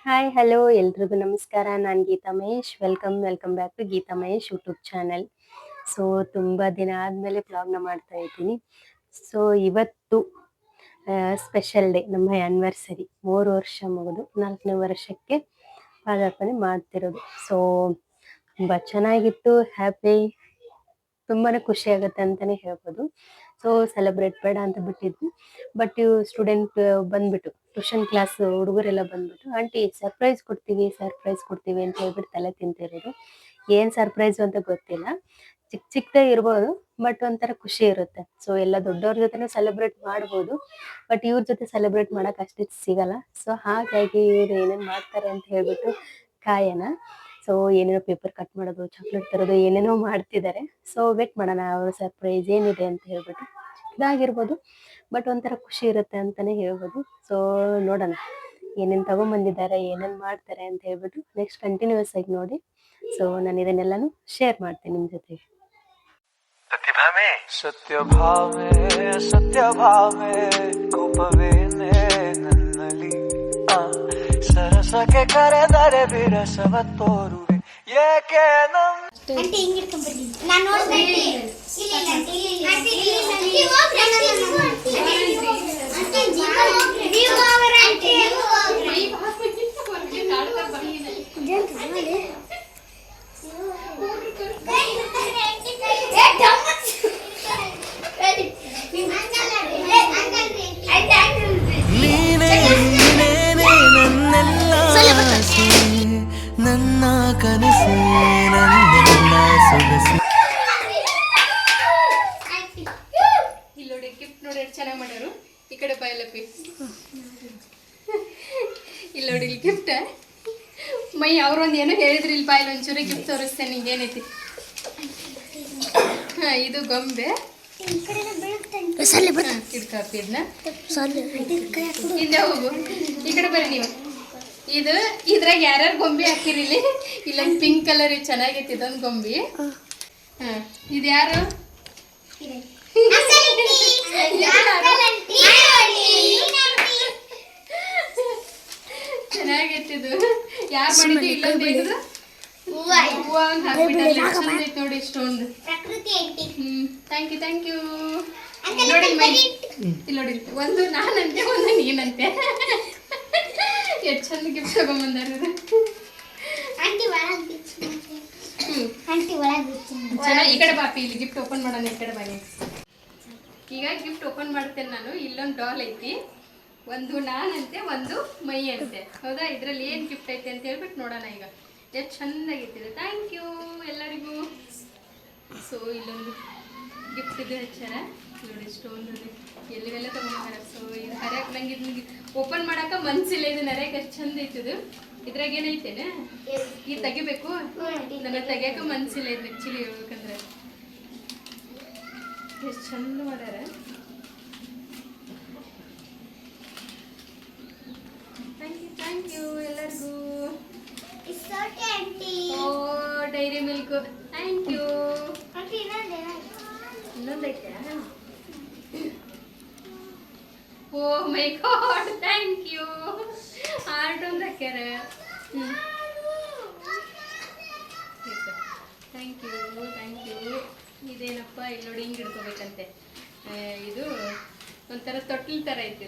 Hi hello ಎಲ್ರಿಗೂ ನಮಸ್ಕಾರ. ನಾನು Geetha Mahesh. Welcome back to Geetha Mahesh YouTube channel. So ತುಂಬ ದಿನ ಆದಮೇಲೆ ವ್ಲಾಗ್ನ ಮಾಡ್ತಾ ಇದ್ದೀನಿ. ಸೊ ಇವತ್ತು ಸ್ಪೆಷಲ್ ಡೇ, ನಮ್ಮ ಆ್ಯನಿವರ್ಸರಿ. 3 ವರ್ಷ ಮುಗಿದು 4ನೇ ವರ್ಷಕ್ಕೆ ಪಾದಾರ್ಪಣೆ ಮಾಡ್ತಿರೋದು. ಸೊ ತುಂಬ ಚೆನ್ನಾಗಿತ್ತು, ಹ್ಯಾಪಿ, ತುಂಬಾನೇ ಖುಷಿ ಆಗುತ್ತೆ ಅಂತಾನೆ ಹೇಳ್ಬೋದು. ಸೊ ಸೆಲೆಬ್ರೇಟ್ ಬೇಡ ಅಂತ ಬಿಟ್ಟಿದ್ವಿ. ಬಟ್ ಇವು ಸ್ಟೂಡೆಂಟ್ ಬಂದ್ಬಿಟ್ಟು, ಟ್ಯೂಷನ್ ಕ್ಲಾಸ್ ಹುಡುಗರೆಲ್ಲ ಬಂದ್ಬಿಟ್ಟು, ಆಂಟಿ ಸರ್ಪ್ರೈಸ್ ಕೊಡ್ತೀವಿ ಅಂತ ಹೇಳ್ಬಿಟ್ಟು ತಲೆ ತಿಂತಿರೋದು. ಏನ್ ಸರ್ಪ್ರೈಸ್ ಅಂತ ಗೊತ್ತಿಲ್ಲ. ಚಿಕ್ಕದೇ ಇರ್ಬೋದು, ಬಟ್ ಒಂಥರ ಖುಷಿ ಇರುತ್ತೆ. ಸೊ ಎಲ್ಲ ದೊಡ್ಡವ್ರ ಜೊತೆನೂ ಸೆಲೆಬ್ರೇಟ್ ಮಾಡ್ಬೋದು, ಬಟ್ ಇವ್ರ ಜೊತೆ ಸೆಲೆಬ್ರೇಟ್ ಮಾಡಕ್ ಅಷ್ಟು ಸಿಗಲ್ಲ. ಸೊ ಹಾಗಾಗಿ ಇವ್ರು ಏನೇನ್ ಮಾಡ್ತಾರೆ ಅಂತ ಹೇಳ್ಬಿಟ್ಟು ಕಾಯನ. ಸೊ ಏನೇನೋ ಪೇಪರ್ ಕಟ್ ಮಾಡೋದು, ಚಾಕ್ಲೇಟ್ ತರೋದು, ಏನೇನೋ ಮಾಡ್ತಿದ್ದಾರೆ. ಸೊ ವೇಟ್ ಮಾಡೋಣ ಅವ್ರ ಸರ್ಪ್ರೈಸ್ ಏನಿದೆ ಅಂತ ಹೇಳ್ಬಿಟ್ಟು. ಇದಾಗಿರ್ಬೋದು, ಬಟ್ ಒಂಥರ ಖುಷಿ ಇರುತ್ತೆ ಅಂತಾನೆ ಹೇಳ್ಬೋದು. ಸೊ ನೋಡೋಣ ಏನೇನು ತಗೊಂಬಂದಿದ್ದಾರೆ, ಏನೇನು ಮಾಡ್ತಾರೆ ಅಂತ ಹೇಳ್ಬಿಟ್ಟು ನೆಕ್ಸ್ಟ್ ಕಂಟಿನ್ಯೂಸ್ ಆಗಿ ನೋಡಿ. ಸೊ ನಾನು ಇದನ್ನೆಲ್ಲಾನು ಶೇರ್ ಮಾಡ್ತೀನಿ ನಿಮ್ಮ ಜೊತೆಗೆ. ಸತ್ಯಭಾಮೆ ಕೋಪವೇನೆ ನನ್ನಲ್ಲಿ ಸರಸಕ್ಕೆ ಕರೆದರೆ ವಿರಸವ ತೋರುವೆ ಏಕೆ ನನ್ನ ಕನಸು ನನ್ನೆಲ್ಲ ಸೊಗಸು. ಇಲ್ಲಿ ನೋಡಿ ಗಿಫ್ಟ್ ನೋಡಿ ಎಷ್ಟು ಚೆನ್ನಾಗಿ ಮಾಡ್ಯಾರು. ಈ ಕಡೆ ಬಾಯಲಪ್ಪಿ ಇಲ್ಲಿ ನೋಡಿ ಇಲ್ಲಿ ಗಿಫ್ಟ್ ಮೈ ಅವ್ರೊಂದು ಏನೋ ಹೇಳಿದ್ರಿ. ಇಲ್ಲಿ ಬಾಯಲ್ಲಿ ಒಂಚೂರು ಗಿಫ್ಟ್ ತೋರಿಸ್ತೇನೆ ನಿಂಗೆ ಏನೈತಿ. ಇದು ಗೊಂಬೆ ಇದ್ನ ಹಿಂದೆ ಹೋಗು, ಈ ಕಡೆ ಬರ್ರಿ ನೀವು. ಇದು ಇದ್ರಾಗ ಯಾರ್ಯಾರು ಗೊಂಬೆ ಹಾಕಿರಿ ಇಲ್ಲಿ. ಇಲ್ಲೊಂದು ಪಿಂಕ್ ಕಲರ್ ಚೆನ್ನಾಗೈತಿ ಇದೊಂದು ಗೊಂಬೆ. ಇದು ಯಾರು? ಚೆನ್ನಾಗೈತಿದು. ಯಾರು ಮಾಡಿದ್ದು? ಇಲ್ಲೊಂದು ಹೇಳಿದ್ರು ಹೂವ ಒಂದು ಹಾಕ್ಬಿಟ್ಟಾರೆ ನೋಡಿ ಇಷ್ಟೊಂದು. ಥ್ಯಾಂಕ್ ಯು ನೋಡಿ ಮೈ ಇಲ್ಲಿ ನೋಡಿ. ಒಂದು ನಾನಂತೆ, ಒಂದು ನೀನಂತೆ. ಎಷ್ಟು ಚಂದ ಗಿಫ್ಟ್ ತಗೊಂಬಂದಾರ. ಚೆನ್ನಾಗಿ ಈ ಕಡೆ ಬಾಪಿ, ಇಲ್ಲಿ ಗಿಫ್ಟ್ ಓಪನ್ ಮಾಡೋಣ. ಈ ಕಡೆ ಬಾಯಿ. ಈಗ ಗಿಫ್ಟ್ ಓಪನ್ ಮಾಡ್ತೇನೆ ನಾನು. ಇಲ್ಲೊಂದು ಡಾಲ್ ಐತಿ, ಒಂದು ನಾನಂತೆ, ಒಂದು ಮೈ ಅಂತೆ. ಹೌದಾ? ಇದ್ರಲ್ಲಿ ಏನು ಗಿಫ್ಟ್ ಐತೆ ಅಂತ ಹೇಳ್ಬಿಟ್ಟು ನೋಡೋಣ. ಈಗ ಎಷ್ಟು ಚೆಂದಾಗಿತ್ತಿದೆ. ಥ್ಯಾಂಕ್ ಯು ಎಲ್ಲರಿಗೂ. ಸೊ ಇಲ್ಲೊಂದು ಗಿಫ್ಟ್ ಇದು ಹಚ್ಚಾರ ನೋಡಿ. ಸ್ಟೋನ್ ಎಲ್ಲಿವೆಲ್ಲ ತಗೊಂಡ್ಬಾರ. ಸೊ ಇದು ಹರ್ಯಾಕ ನಂಗೆ ಇದು ಓಪನ್ ಮಾಡಾಕ ಮನ್ಸಿಲ್ಲ. ಇದು ನರ್ಯಾಕ ಎಷ್ಟು ಚಂದ ಐತಿದು. ಇದ್ರಾಗ ಏನೈತೇನೆ ಇದು ತೆಗಿಬೇಕು, ನನಗೆ ತೆಗಿಯಾಕ ಮನ್ಸಿಲ್ಲ. ಇದು ಆ್ಯಕ್ಚುಲಿ ಹೇಳ್ಬೇಕಂದ್ರೆ ಎಷ್ಟು ಚಂದ ಮಾಡ್ಯಾರ. ಥ್ಯಾಂಕ್ ಯು ಎಲ್ಲರಿಗೂ. Oh Dairy Milk, thank you. ಇನ್ನೊಂದೈತೆ. Oh my god, thank you. Heart ಒಂದು ಹಾಕ್ಯಾರ. Thank you. ಇದೇನಪ್ಪ ಇಲ್ಲಿ ನೋಡಿ, ಹಿಂಗೆ ಹಿಡ್ಕೋಬೇಕಂತೆ. ಇದು ಒಂಥರ ತೊಟ್ಲು ಥರ ಐತಿ.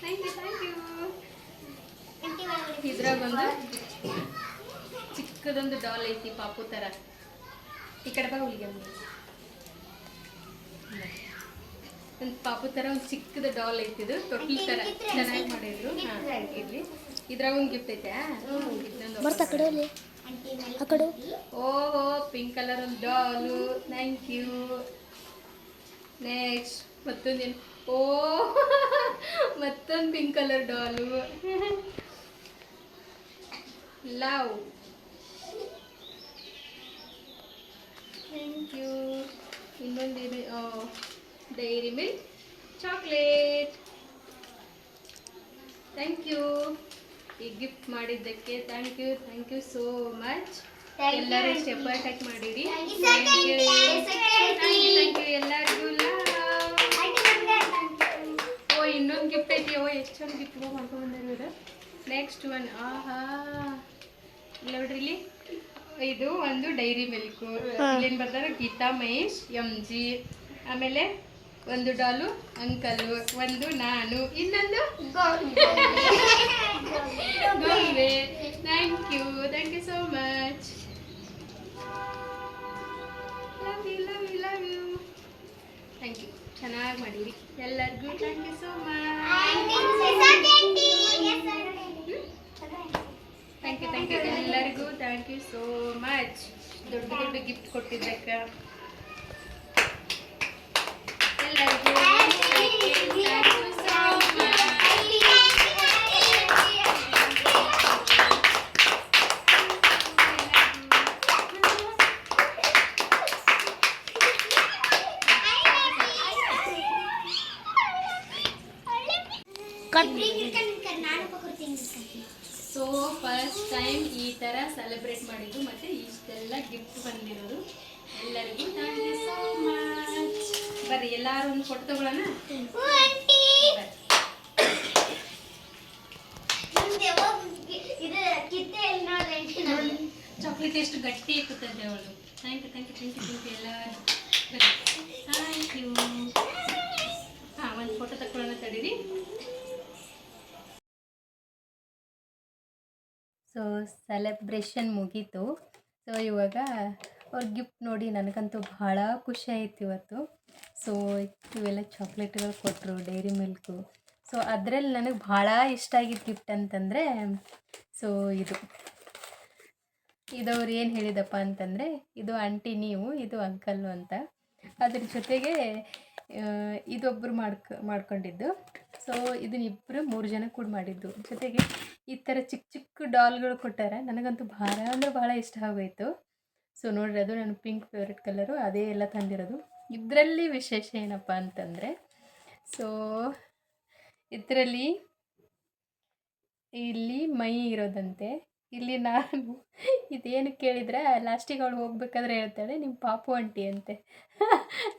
Thank you. ಇದ್ರಾಗ ಒಂದು ಚಿಕ್ಕದೊಂದು ಡಾಲ್ ಐತಿ, ಪಾಪು ಥರ. ಈ ಕಡೆ ಬಾ ಹುಲಿಗೆ. ಒಂದು ಪಾಪು ಥರ ಒಂದು ಚಿಕ್ಕದ ಡಾಲ್ ಐತಿದು, ತೊಟ್ಲು ಥರ ಚೆನ್ನಾಗಿ ಮಾಡಿದ್ರು. ಇರ್ಲಿ. ಇದ್ರಾಗ ಒಂದು ಗಿಫ್ಟ್ ಐತೆ. ಓಹೋ ಪಿಂಕ್ ಕಲರ್ ಒಂದು ಡಾಲು. Thank you. ನೆಕ್ಸ್ಟ್ ಮತ್ತೊಂದೇನು? ಓ ಮತ್ತೊಂದು pink colour doll. Love. Thank you. ಇನ್ನೊಂದೇನು? Dairy Milk chocolate. Thank you ಈ ಗಿಫ್ಟ್ ಮಾಡಿದ್ದಕ್ಕೆ. Thank you so much. ಎಲ್ಲರೂ ಸ್ಟೆಪ್ ಬೈ ಸ್ಟೆಪ್ ಮಾಡಿರಿ. ಥ್ಯಾಂಕ್ ಯು ಎಲ್ಲರಿಗೂ. ಓ ಇನ್ನೊಂದು ಗಿಫ್ಟ್ ಐತಿ. ಓ ಎಷ್ಟು ಚಂದ ಗಿಫ್ಟ್ ಮಾಡ್ಕೊಂಡು ಬಂದಾರ. ನೆಕ್ಸ್ಟ್ ಒನ್ ಆಹಾ ಇಲ್ಲ ನೋಡ್ರಿ ಇಲ್ಲಿ ಇದು ಒಂದು ಡೈರಿ ಮಿಲ್ಕು ಇಲ್ಲೇನು ಬರ್ತಾರೆ ಗೀತಾ ಮಹೇಶ್ ಎಂ ಜಿ ಆಮೇಲೆ ಒಂದು ಡಾಲು ಅಂಕಲು ಒಂದು ನಾನು ಇನ್ನೊಂದು ಗೊಂಬೆ thank you so much love you love you love you thank you ಚೆನ್ನಾಗಿ ಮಾಡಿರಿ ಎಲ್ಲರಿಗೂ thank you so much thank you ಎಲ್ಲರಿಗೂ ಥ್ಯಾಂಕ್ ಯು ಸೋ ಮಚ್ ದೊಡ್ಡ ದೊಡ್ಡ ಗಿಫ್ಟ್ ಕೊಟ್ಟಿದ್ದಕ್ಕೆ ಎಲ್ಲರಿಗೂ thank you so much so first time ಈ ಥರ ಸೆಲೆಬ್ರೇಟ್ ಮಾಡಿದ್ದು ಮತ್ತು ಇಷ್ಟೆಲ್ಲ ಗಿಫ್ಟ್ ಬಂದಿರೋದು ಎಲ್ಲರಿಗೂ ಥ್ಯಾಂಕ್ ಯು ಸೋ ಮಚ್ ಬರ್ರಿ ಎಲ್ಲರೂ ಒಂದು ಫೋಟೋ ತಗೊಳ್ಳೋಣ ಚಾಕ್ಲೇಟ್ ಎಷ್ಟು ಗಟ್ಟಿ ಇರ್ತದೆ ಅವಳು thank you thank you thank you thank you ಎಲ್ಲ ಥ್ಯಾಂಕ್ ಯು ಹಾಂ ಒಂದು ಫೋಟೋ ತಗೊಳ್ಳೋಣ ತಡೀರಿ ಸೊ ಸೆಲೆಬ್ರೇಷನ್ ಮುಗೀತು. ಸೊ ಇವಾಗ ಅವ್ರ ಗಿಫ್ಟ್ ನೋಡಿ ನನಗಂತೂ ಭಾಳ ಖುಷಿ ಆಯಿತು ಇವತ್ತು. ಸೊ ಇವೆಲ್ಲ ಚಾಕ್ಲೇಟ್ಗಳು ಕೊಟ್ಟರು, ಡೈರಿ ಮಿಲ್ಕು. ಸೊ ಅದರಲ್ಲಿ ನನಗೆ ಭಾಳ ಇಷ್ಟ ಆಗಿದ್ದ ಗಿಫ್ಟ್ ಅಂತಂದರೆ ಸೊ ಇದವ್ರು ಏನು ಹೇಳಿದಪ್ಪ ಅಂತಂದರೆ ಇದು ಆಂಟಿ ನೀವು, ಇದು ಅಂಕಲ್ಲು ಅಂತ. ಅದ್ರ ಜೊತೆಗೆ ಇದೊಬ್ಬರು ಮಾಡ್ಕೊಂಡಿದ್ದು. ಸೊ ಇದನ್ನಿಬ್ಬರು 3 ಜನ ಕೂಡ ಮಾಡಿದ್ದು. ಜೊತೆಗೆ ಈ ಥರ ಚಿಕ್ಕ ಚಿಕ್ಕ ಡಾಲ್ಗಳು ಕೊಟ್ಟಾರೆ. ನನಗಂತೂ ಭಾಳ ಅಂದರೆ ಭಾಳ ಇಷ್ಟ ಆಗೋಯಿತು. ಸೊ ನೋಡ್ರಿ, ಅದು ನನ್ನ ಪಿಂಕ್ ಫೇವ್ರೆಟ್ ಕಲರು, ಅದೇ ಎಲ್ಲ ತಂದಿರೋದು. ಇದರಲ್ಲಿ ವಿಶೇಷ ಏನಪ್ಪ ಅಂತಂದರೆ ಸೊ ಇದರಲ್ಲಿ ಇಲ್ಲಿ ಮೈ ಇರೋದಂತೆ. ಇಲ್ಲಿ ನಾನು ಇದೇನು ಕೇಳಿದರೆ ಲಾಸ್ಟಿಗೆ ಅವಳು ಹೋಗ್ಬೇಕಾದ್ರೆ ಹೇಳ್ತಾಳೆ ನಿಮ್ಮ ಪಾಪು ಆಂಟಿ ಅಂತೆ.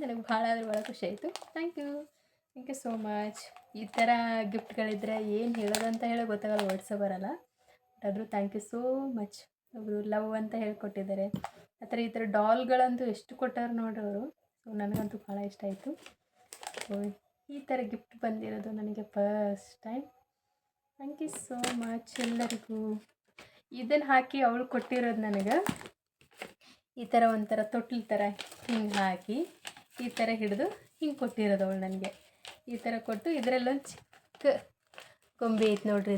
ನನಗೆ ಭಾಳ ಅಂದರೆ ಭಾಳ ಖುಷಿ ಆಯಿತು. Thank you so much. ಈ ಥರ ಗಿಫ್ಟ್ಗಳಿದ್ರೆ ಏನು ಹೇಳೋದಂತ ಹೇಳೋ ಗೊತ್ತಾಗಲ್ಲ, ವರ್ಡ್ಸೇ ಬರಲ್ಲ. ಆದರೂ ಥ್ಯಾಂಕ್ ಯು ಸೋ ಮಚ್. ಅವರು ಲವ್ ಅಂತ ಹೇಳ್ಕೊಟ್ಟಿದ್ದಾರೆ. ಆ ಥರ ಈ ಥರ ಡಾಲ್ಗಳಂತೂ ಎಷ್ಟು ಕೊಟ್ಟಾರೆ ನೋಡ್ರಿ ಅವರು. ಸೊ ನನಗಂತೂ ಭಾಳ ಇಷ್ಟ ಆಯಿತು. ಸೊ ಈ ಥರ ಗಿಫ್ಟ್ ಬಂದಿರೋದು ನನಗೆ first time. Thank you so much ಎಲ್ಲರಿಗೂ. ಇದನ್ನು ಹಾಕಿ ಅವಳು ಕೊಟ್ಟಿರೋದು ನನಗೆ ಈ ಥರ ಒಂಥರ ತೊಟ್ಲು ಥರ ಹಿಂಗೆ ಹಾಕಿ ಈ ಥರ ಹಿಡಿದು ಹಿಂಗೆ ಕೊಟ್ಟಿರೋದು ಅವಳು ನನಗೆ. ಈ ಥರ ಕೊಟ್ಟು ಇದರಲ್ಲೊಂದು ಚಿಕ್ಕ ಗೊಂಬೆ ಐತೆ ನೋಡ್ರಿ,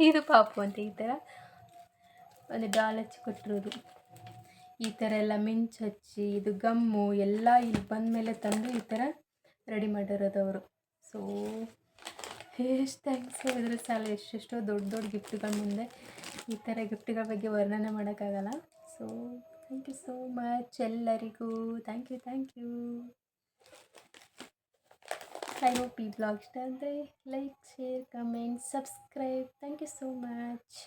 ಇದು ಪಾಪು ಅಂತ. ಈ ಥರ ಒಂದು ಡಾಲ್ ಹಚ್ಚಿ ಕೊಟ್ಟಿರೋದು. ಈ ಥರ ಎಲ್ಲ ಮಿಂಚು ಹಚ್ಚಿ ಇದು ಗಮ್ಮು ಎಲ್ಲ ಇಲ್ಲಿ ಬಂದ ಮೇಲೆ ತಂದು ಈ ಥರ ರೆಡಿ ಮಾಡಿರೋದು ಅವರು. ಸೊ ಎಷ್ಟು ಥ್ಯಾಂಕ್ಸು. ಇದ್ರ ಸಾಲ ಎಷ್ಟೆಷ್ಟೋ ದೊಡ್ಡ ದೊಡ್ಡ ಗಿಫ್ಟ್ಗಳ ಮುಂದೆ ಈ ಥರ ಗಿಫ್ಟ್ಗಳ ಬಗ್ಗೆ ವರ್ಣನೆ ಮಾಡೋಕ್ಕಾಗಲ್ಲ. So thank you so much ಎಲ್ಲರಿಗೂ. Thank you. ಐ ಹೋಪ್ ಈ ಬ್ಲಾಗ್ ಇಷ್ಟ ಅಂದರೆ like, share, comment, subscribe. Thank you so much.